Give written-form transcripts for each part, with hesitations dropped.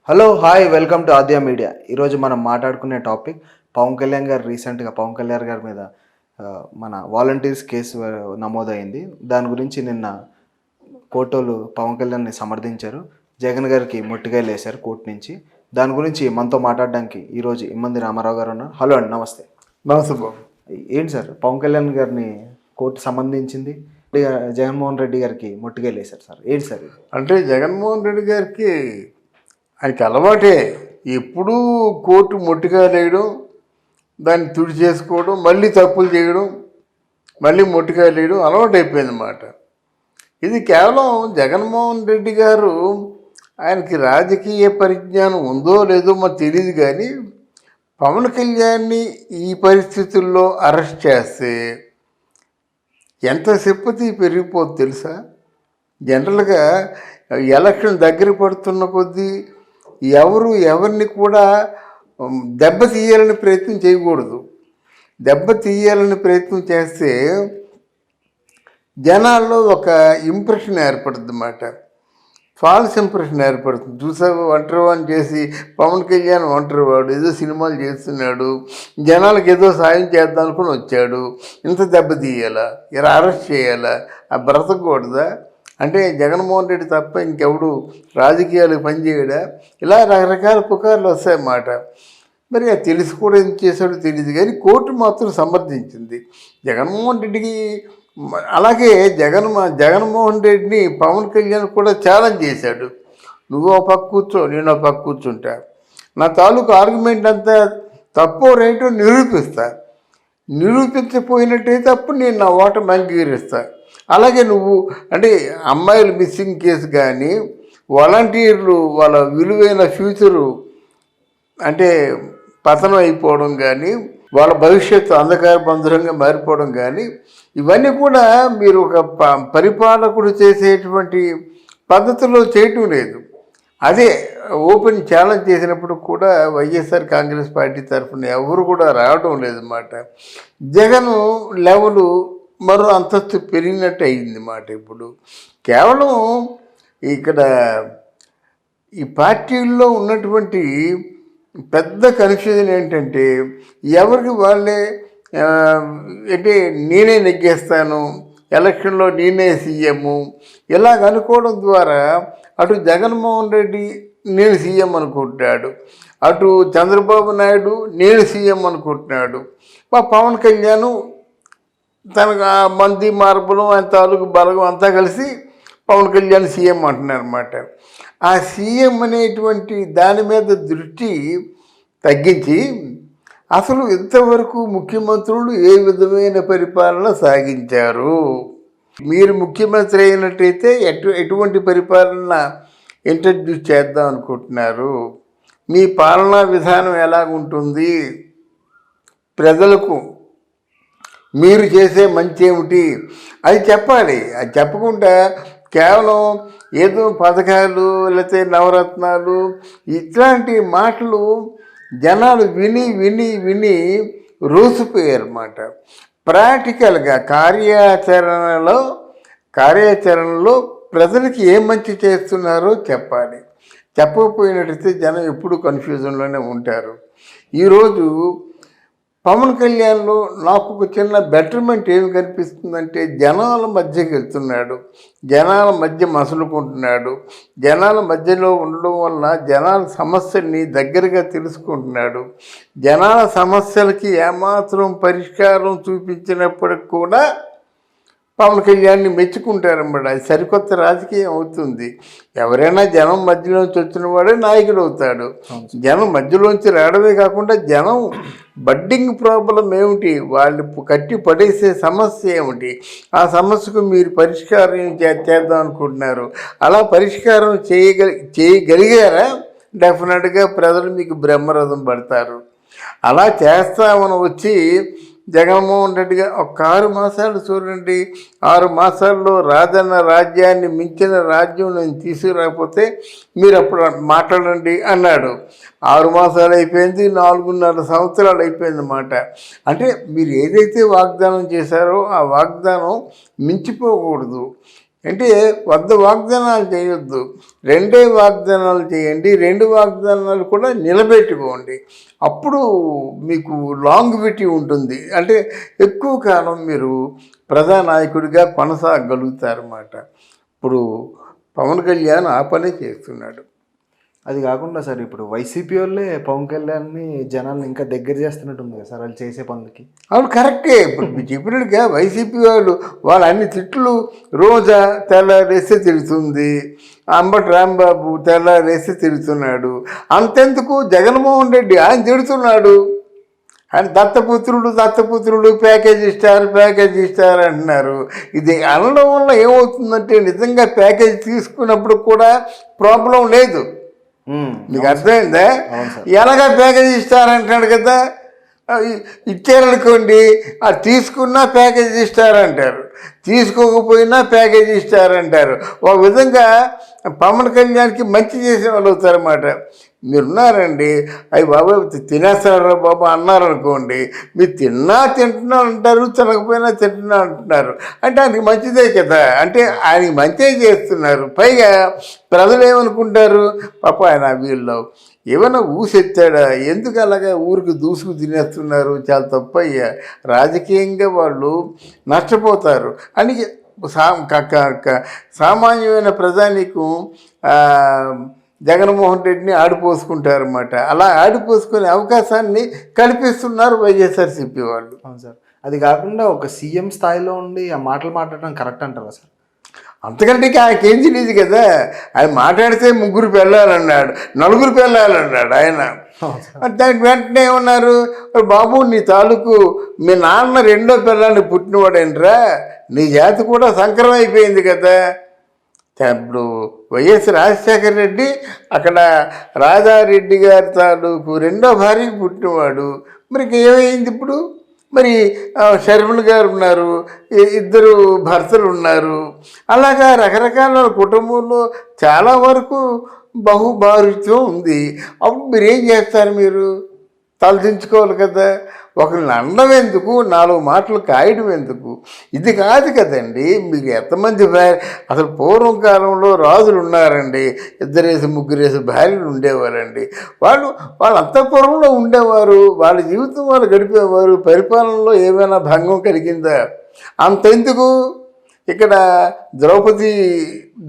Hello hi welcome to Aadya media. ఈరోజు మనం మాట్లాడుకునే టాపిక్ పవన్ కళ్యాణ్ గారు రీసెంట్గా పవన్ కళ్యాణ్ గారి మీద మన వాలంటీర్స్ కేసు నమోదైంది. దాని గురించి నిన్న కోర్టోలు పవన్ కళ్యాణ్ని సమర్థించారు. జగన్ గారికి మొట్టికాయలు వేశారు కోర్టు నుంచి. దాని గురించి మనతో మాట్లాడడానికి ఈరోజు ఇమ్మంది రామారావు గారు ఉన్నారు. హలో అండి, నమస్తే. నమస్తే బాబు. ఏంటి సార్ పవన్ కళ్యాణ్ గారిని కోర్టు సంబంధించింది, జగన్మోహన్ రెడ్డి గారికి మొట్టికాయలు వేశారు సార్, ఏంటి సార్ ఇది? అంటే జగన్మోహన్ రెడ్డి గారికి ఆయనకి అలవాటే ఎప్పుడూ కోర్టు మొట్టికాయలు వేయడం, దాన్ని తుడి చేసుకోవడం, మళ్ళీ తప్పులు చేయడం, మళ్ళీ మొట్టికాయలు వేయడం అలవాటు అయిపోయింది అన్నమాట. ఇది కేవలం జగన్మోహన్ రెడ్డి గారు ఆయనకి రాజకీయ పరిజ్ఞానం ఉందో లేదో మనకు తెలియదు, కానీ పవన్ కళ్యాణ్ని ఈ పరిస్థితుల్లో అరెస్ట్ చేస్తే ఎంత సింపతి పెరిగిపోద్ది తెలుసా. జనరల్గా ఎలక్షన్ దగ్గర పడుతున్న కొద్దీ ఎవరిని కూడా దెబ్బ తీయాలని ప్రయత్నం చేయకూడదు. దెబ్బ తీయాలని ప్రయత్నం చేస్తే జనాల్లో ఒక ఇంప్రెషన్ ఏర్పడుతుంది అన్నమాట, ఫాల్స్ ఇంప్రెషన్ ఏర్పడుతుంది. చూసావు ఒంటరివాడిని చేసి పవన్ కళ్యాణ్ ఒంటరివాడు, ఏదో సినిమాలు చేస్తున్నాడు, జనాలకు ఏదో సాయం చేద్దాం అనుకుని వచ్చాడు, ఇంత దెబ్బ తీయాలా, ఇలా అరెస్ట్ చేయాలా, ఆ బ్రతకూడదా అంటే జగన్మోహన్ రెడ్డి తప్ప ఇంకెవడు రాజకీయాలకు పనిచేయడా, ఇలా రకరకాల పుకార్లు వస్తాయన్నమాట. మరి అది తెలిసి కూడా ఏం చేశాడో తెలియదు, కానీ కోర్టు మాత్రం సమర్థించింది జగన్మోహన్ రెడ్డికి. అలాగే జగన్మోహన్ రెడ్డిని పవన్ కళ్యాణ్ కూడా ఛాలెంజ్ చేశాడు. నువ్వు ఒక పక్క కూర్చో, నేను ఒక పక్క కూర్చుంటా, నా తాలూకు ఆర్గ్యుమెంట్ అంతా తప్పో రైటో నిరూపించపోయినట్టయితే అప్పుడు నేను నా ఓటమి అంగీకరిస్తా. అలాగే నువ్వు అంటే అమ్మాయిలు మిస్సింగ్ కేసు కానీ, వాలంటీర్లు వాళ్ళ విలువైన ఫ్యూచరు అంటే పతనం అయిపోవడం కానీ, వాళ్ళ భవిష్యత్తు అంధకార బంధురంగా మారిపోవడం కానీ, ఇవన్నీ కూడా మీరు ఒక పరిపాలకుడు చేసేటువంటి పద్ధతిలో చేయటం లేదు. అదే ఓపెన్ ఛాలెంజ్ చేసినప్పుడు కూడా వైఎస్ఆర్ కాంగ్రెస్ పార్టీ తరఫున ఎవరు కూడా రావడం లేదన్నమాట. జగన్ లెవెలు మరో అంతస్తు పెరిగినట్టు అయింది మాట. ఇప్పుడు కేవలం ఇక్కడ ఈ పార్టీల్లో ఉన్నటువంటి పెద్ద కన్ఫ్యూజన్ ఏంటంటే, ఎవరికి వాళ్ళే అంటే నేనే నెగ్గేస్తాను, ఎలక్షన్లో నేనే సీఎం ఇలాగ అనుకోవడం ద్వారా అటు జగన్మోహన్ రెడ్డి నేను సీఎం అనుకుంటున్నాడు, అటు చంద్రబాబు నాయుడు నేను సీఎం అనుకుంటున్నాడు, మా పవన్ కళ్యాణ్ తనకు మంది మార్పులు ఆయన తాలూకు బలగం అంతా కలిసి పవన్ కళ్యాణ్ సీఎం అంటున్నారు అన్నమాట. ఆ సీఎం అనేటువంటి దాని మీద దృష్టి తగ్గించి అసలు ఇంతవరకు ముఖ్యమంత్రులు ఏ విధమైన పరిపాలన సాగించారు, మీరు ముఖ్యమంత్రి అయినట్టయితే ఎటువంటి పరిపాలన ఇంట్రడ్యూస్ చేద్దాం అనుకుంటున్నారు, మీ పాలనా విధానం ఎలాగుంటుంది, ప్రజలకు మీరు చేసే మంచి ఏమిటి అది చెప్పాలి. అది చెప్పకుండా కేవలం ఏదో పథకాలు లేకపోతే నవరత్నాలు ఇట్లాంటి మాటలు జనాలు విని విని విని రోసిపోయారన్నమాట. ప్రాక్టికల్గా కార్యాచరణలో ప్రజలకి ఏం మంచి చేస్తున్నారో చెప్పాలి. చెప్పకపోయినట్టయితే జనం ఎప్పుడు కన్ఫ్యూజన్లోనే ఉంటారు. ఈరోజు పవన్ కళ్యాణ్లో నాకు ఒక చిన్న బెటర్మెంట్ ఏమి కనిపిస్తుందంటే, జనాల మధ్యకి వెళ్తున్నాడు, జనాల మధ్య మసులుకుంటున్నాడు, జనాల మధ్యలో ఉండడం వల్ల జనాల సమస్యల్ని దగ్గరగా తెలుసుకుంటున్నాడు. జనాల సమస్యలకి ఏమాత్రం పరిష్కారం చూపించినప్పటికి కూడా పవన్ కళ్యాణ్ని మెచ్చుకుంటారన్నమాట. అది సరికొత్త రాజకీయం అవుతుంది. ఎవరైనా జనం మధ్యలోంచి వచ్చిన వాడే నాయకుడు అవుతాడు. జనం మధ్యలోంచి రావడమే కాకుండా జనం బడ్డింగ్ ప్రాబ్లం ఏమిటి, వాళ్ళు కట్టి పడేసే సమస్య ఏమిటి, ఆ సమస్యకు మీరు పరిష్కారం చేద్దాం అనుకుంటున్నారు, అలా పరిష్కారం చేయగలిగారా డెఫినెట్గా ప్రజలు మీకు బ్రహ్మరథం పడతారు. అలా చేస్తామని వచ్చి జగన్మోహన్ రెడ్డి గారు ఒక 6 మాసాలు చూడండి, 6 మాసాల్లో రాజన్న రాజ్యాన్ని మించిన రాజ్యం నేను తీసుకురాకపోతే మీరు అప్పుడు మాట్లాడండి అన్నాడు. 6 మాసాలు అయిపోయింది, 4.5 సంవత్సరాలు అయిపోయింది అన్నమాట. అంటే మీరు ఏదైతే వాగ్దానం చేశారో ఆ వాగ్దానం మించిపోకూడదు. అంటే వాగ్దానాలు చేయొద్దు, వాగ్దానాలు చేయండి, 2 వాగ్దానాలు కూడా నిలబెట్టుకోండి. అప్పుడు మీకు లాంగివిటీ ఉంటుంది, అంటే ఎక్కువ కాలం మీరు ప్రజానాయకుడిగా కొనసాగలుగుతారన్నమాట. ఇప్పుడు పవన్ కళ్యాణ్ ఆ పనే చేస్తున్నాడు. అది కాకుండా సార్ ఇప్పుడు వైసీపీ వాళ్ళే పవన్ కళ్యాణ్ని జనాల్ని ఇంకా దగ్గర చేస్తున్నట్టుంది కదా సార్ వాళ్ళు చేసే పనులకి. అవును, కరెక్టే. ఇప్పుడు మీరు చెప్పినట్టుగా వైసీపీ వాళ్ళు అన్ని తిట్లు, రోజా తెల్లారేస్తే తిడుతుంది, అంబటి రాంబాబు తెల్లారేస్తే తిడుతున్నాడు. అంతెందుకు జగన్మోహన్ రెడ్డి ఆయన తిడుతున్నాడు. ఆయన దత్తపుత్రుడు ప్యాకేజ్ ఇస్తారు అంటున్నారు. ఇది అనడం వల్ల ఏమవుతుందంటే నిజంగా ప్యాకేజ్ తీసుకున్నప్పుడు కూడా ప్రాబ్లం లేదు. మీకు అర్థమైందా? ఎలాగా ప్యాకేజ్ ఇస్తారంటాడు కదా, ఇచ్చారనుకోండి, అది తీసుకున్నా ప్యాకేజ్ ఇస్తారంటారు, తీసుకోకపోయినా ప్యాకేజ్ ఇస్తారంటారు. ఒక విధంగా పవన్ కళ్యాణ్కి మంచి చేసే వాళ్ళు అవుతారన్నమాట. మీరున్నారండి, అవి బాబా తినేస్తారా బాబా అన్నారనుకోండి, మీరు తింటున్నా అంటారు, తినకపోయినా తింటున్నా అంటున్నారు, అంటే ఆయనకి మంచిదే కదా, అంటే ఆయనకి మంచిగా చేస్తున్నారు. పైగా ప్రజలు ఏమనుకుంటారు, పాప ఆయన వీళ్ళు ఏమైనా ఊసెత్తాడా, ఎందుకు అలాగా ఊరికి దూసుకు తినేస్తున్నారు, చాలా తప్పయ్యా, రాజకీయంగా వాళ్ళు నష్టపోతారు అని సామాన్యమైన ప్రజానీకం జగన్మోహన్ రెడ్డిని ఆడిపోసుకుంటారన్నమాట. అలా ఆడిపోసుకునే అవకాశాన్ని కల్పిస్తున్నారు వైఎస్ఆర్సీపీ వాళ్ళు. అవును సార్. అది కాకుండా ఒక సీఎం స్థాయిలో ఉండి ఆ మాటలు మాట్లాడడం కరెక్ట్ అంటారా సార్? అంతకంటే ఆయనకేం తెలియదు కదా. ఆయన మాట్లాడితే 3 పెళ్ళాలన్నాడు, 4 పెళ్ళాలన్నాడు ఆయన. దానికి వెంటనే ఏమన్నారు, బాబు నీ తాలూకు మీ నాన్న 2వ పిల్లాన్ని పుట్టినవాడేంట్రా, నీ జాతి కూడా సంకరం అయిపోయింది కదా. ఇప్పుడు వైఎస్ రాజశేఖర రెడ్డి అక్కడ రాజారెడ్డి గారి తాలూకు 2వ భార్యకి పుట్టినవాడు. మరి ఏమైంది ఇప్పుడు? మరి షర్మిల గారు ఉన్నారు, 2 భర్తలు ఉన్నారు. అలాగా రకరకాల కుటుంబంలో చాలా వరకు బహుభారుత్వం ఉంది. అప్పుడు మీరేం చేస్తారు? మీరు తలదించుకోవాలి కదా. ఒకరిని అనడం ఎందుకు, 4 మాటలు కాయడం ఎందుకు? ఇది కాదు కదండి. మీకు ఎంతమంది అసలు పూర్వం కాలంలో రాజులు ఉన్నారండి, 2 3 భార్యలు ఉండేవారండి. వాళ్ళ అంతఃపురంలో ఉండేవారు, వాళ్ళ జీవితం వాళ్ళు గడిపేవారు. పరిపాలనలో ఏమైనా భంగం కలిగిందా? అంతెందుకు, ఇక్కడ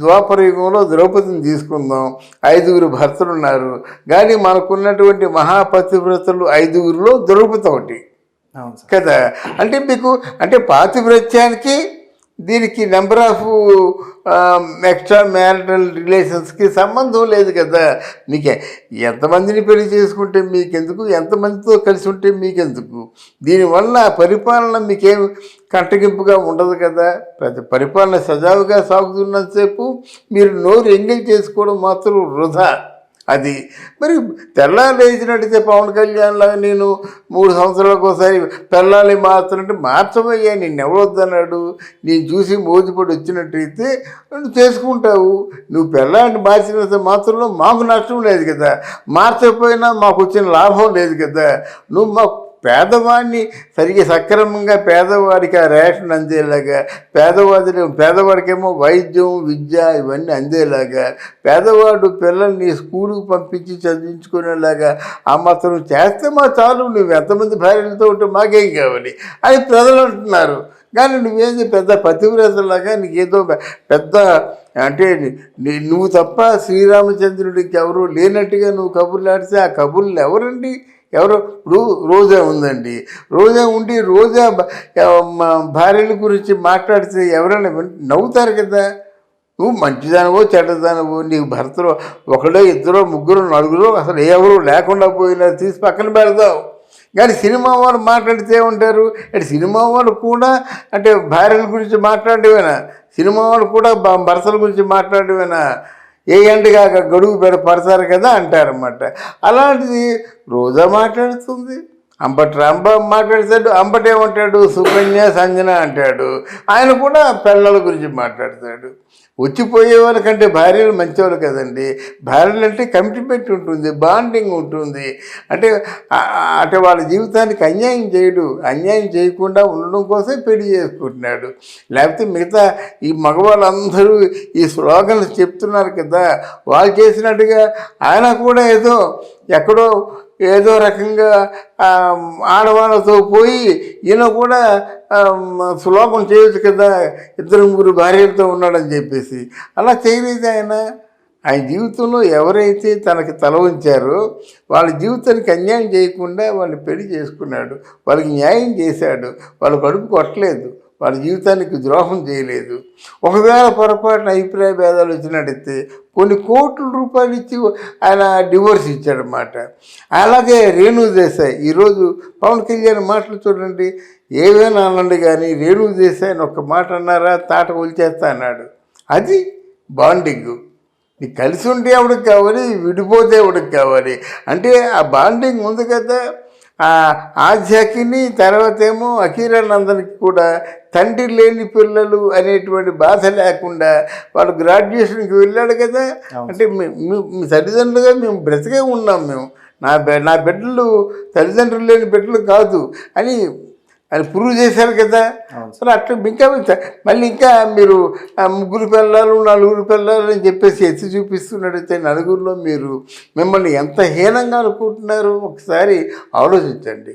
ద్వాపర యుగంలో ద్రౌపదిని తీసుకుందాం, 5 భర్తలు ఉన్నారు, కానీ మనకున్నటువంటి మహాపతివ్రతలు 5లో ద్రౌపది ఒకటి కదా. అంటే మీకు పాతివ్రత్యానికి దీనికి నెంబర్ ఆఫ్ ఎక్స్ట్రా మ్యారిటల్ రిలేషన్స్కి సంబంధం లేదు కదా. మీకే ఎంతమందిని పెళ్లి చేసుకుంటే మీకెందుకు, ఎంతమందితో కలిసి ఉంటే మీకెందుకు? దీనివల్ల పరిపాలన మీకేం కంటగింపుగా ఉండదు కదా. ప్రతి పరిపాలన సజావుగా సాగుతున్నంతసేపు మీరు నోరు ఎంగిల్ చేసుకోవడం మాత్రం వృధా. అది మరి తెల్లాలేసినట్టయితే పవన్ కళ్యాణ్ లాగా నేను 3 సంవత్సరాలకు ఒకసారి పెళ్ళాలి మార్చాలంటే మార్చబోయ్యా, నిన్ను ఎవరొద్దన్నాడు? నేను చూసి మోజుపడి వచ్చినట్టయితే నువ్వు చేసుకుంటావు. నువ్వు పెళ్ళాన్ని మార్చినంత మాత్రంలో మాకు నష్టం లేదు కదా, మార్చకపోయినా మాకు వచ్చిన లాభం లేదు కదా. నువ్వు మాకు పేదవాడిని సరిగ్గా సక్రమంగా పేదవాడికి ఆ రేషన్ అందేలాగా, పేదవాడికేమో వైద్యం విద్య ఇవన్నీ అందేలాగా, పేదవాడు పిల్లల్ని స్కూలుకు పంపించి చదివించుకునేలాగా ఆ మాత్రం చేస్తే మా చాలు. నువ్వు ఎంతమంది భార్యలతో ఉంటే మాకేం కావాలి అని ప్రజలు అంటున్నారు. కానీ నువ్వేంది పెద్ద పతివ్రతలాగా నీకేదో పెద్ద అంటే నువ్వు తప్ప శ్రీరామచంద్రుడికి ఎవరు లేనట్టుగా నువ్వు కబుర్లు ఆడితే ఆ కబుర్లు ఎవరండి? ఎవరు? ఇప్పుడు రోజా ఉందండి, రోజా ఉండి రోజా భార్యల గురించి మాట్లాడితే ఎవరైనా నవ్వుతారు కదా. నువ్వు మంచిదానవో చెడ్డదానవో, నీకు భర్తలో 1 2 3 4 అసలు ఎవరు లేకుండా పోయినా తీసి పక్కన పెడతావు. కానీ సినిమా వాళ్ళు మాట్లాడితే ఉంటారు. అంటే సినిమా వాళ్ళు కూడా అంటే భార్యల గురించి మాట్లాడేవేనా? సినిమా వాళ్ళు కూడా భర్తల గురించి మాట్లాడేవేనా? ఏ గంటగా గడువు పడతారు కదా అంటారన్నమాట. అలాంటిది రోజా మాట్లాడుతుంది, అంబటి రాంబాబు మాట్లాడతాడు, అంబటేమంటాడు, సుకన్య సంజన అంటాడు. ఆయన కూడా పిల్లల గురించి మాట్లాడతాడు. వచ్చిపోయే వాళ్ళకంటే భార్యలు మంచివాళ్ళు కదండి. భార్యలు అంటే కమిట్మెంట్ ఉంటుంది, బాండింగ్ ఉంటుంది. అంటే వాళ్ళ జీవితానికి అన్యాయం చేయడు, అన్యాయం చేయకుండా ఉండడం కోసం పెళ్లి చేసుకుంటున్నాడు. లేకపోతే మిగతా ఈ మగవాళ్ళందరూ ఈ స్లోగన్స్ చెప్తున్నారు కదా, వాళ్ళు చేసినట్టుగా ఆయన కూడా ఎక్కడో ఏదో రకంగా ఆడవాళ్ళతో పోయి ఈయన కూడా శ్లోకం చేయొచ్చు కదా, 2-3 భార్యలతో ఉన్నాడని చెప్పేసి. అలా చేయలేదు ఆయన జీవితంలో ఎవరైతే తనకి తల ఉంచారో వాళ్ళ జీవితానికి అన్యాయం చేయకుండా వాళ్ళని పెళ్లి చేసుకున్నాడు, వాళ్ళకి న్యాయం చేశాడు, వాళ్ళ కడుపు కొట్టలేదు, వాళ్ళ జీవితానికి ద్రోహం చేయలేదు. ఒకవేళ పొరపాటున అభిప్రాయ భేదాలు వచ్చినట్టయితే కొన్ని కోట్ల రూపాయలు ఇచ్చి ఆయన డివోర్స్ ఇచ్చాడనమాట. అలాగే రేణు దేశాయ్ ఈరోజు పవన్ కళ్యాణ్ మాటలు చూడండి, ఏవైనా అనండి కానీ రేణు దేశాయ్ అని ఒక్క మాట అన్నారా, తాట ఒలిచేస్తా అన్నాడు. అది బాండింగ్. నీకు కలిసి ఉంటే ఎవడికి కావాలి, విడిపోతే ఎవడికి కావాలి. అంటే ఆ బాండింగ్ ఉంది కదా. ఆధ్యాకిని తర్వాత ఏమో అఖీరానందనికి కూడా తండ్రి లేని పిల్లలు అనేటువంటి బాధ లేకుండా వాడు గ్రాడ్యుయేషన్కి వెళ్ళాడు కదా. అంటే మీ తల్లిదండ్రులుగా మేము బ్రతికే ఉన్నాం, మేము నా బిడ్డలు తల్లిదండ్రులు లేని బిడ్డలు కాదు అని ప్రూవ్ చేశారు కదా. అసలు అట్లా ఇంకా మళ్ళీ ఇంకా మీరు 3 పిల్లలు 4 పిల్లలు అని చెప్పేసి ఎత్తి చూపిస్తున్నట్టయితే నలుగురిలో మీరు మిమ్మల్ని ఎంత హీనంగా అనుకుంటున్నారు ఒకసారి ఆలోచించండి.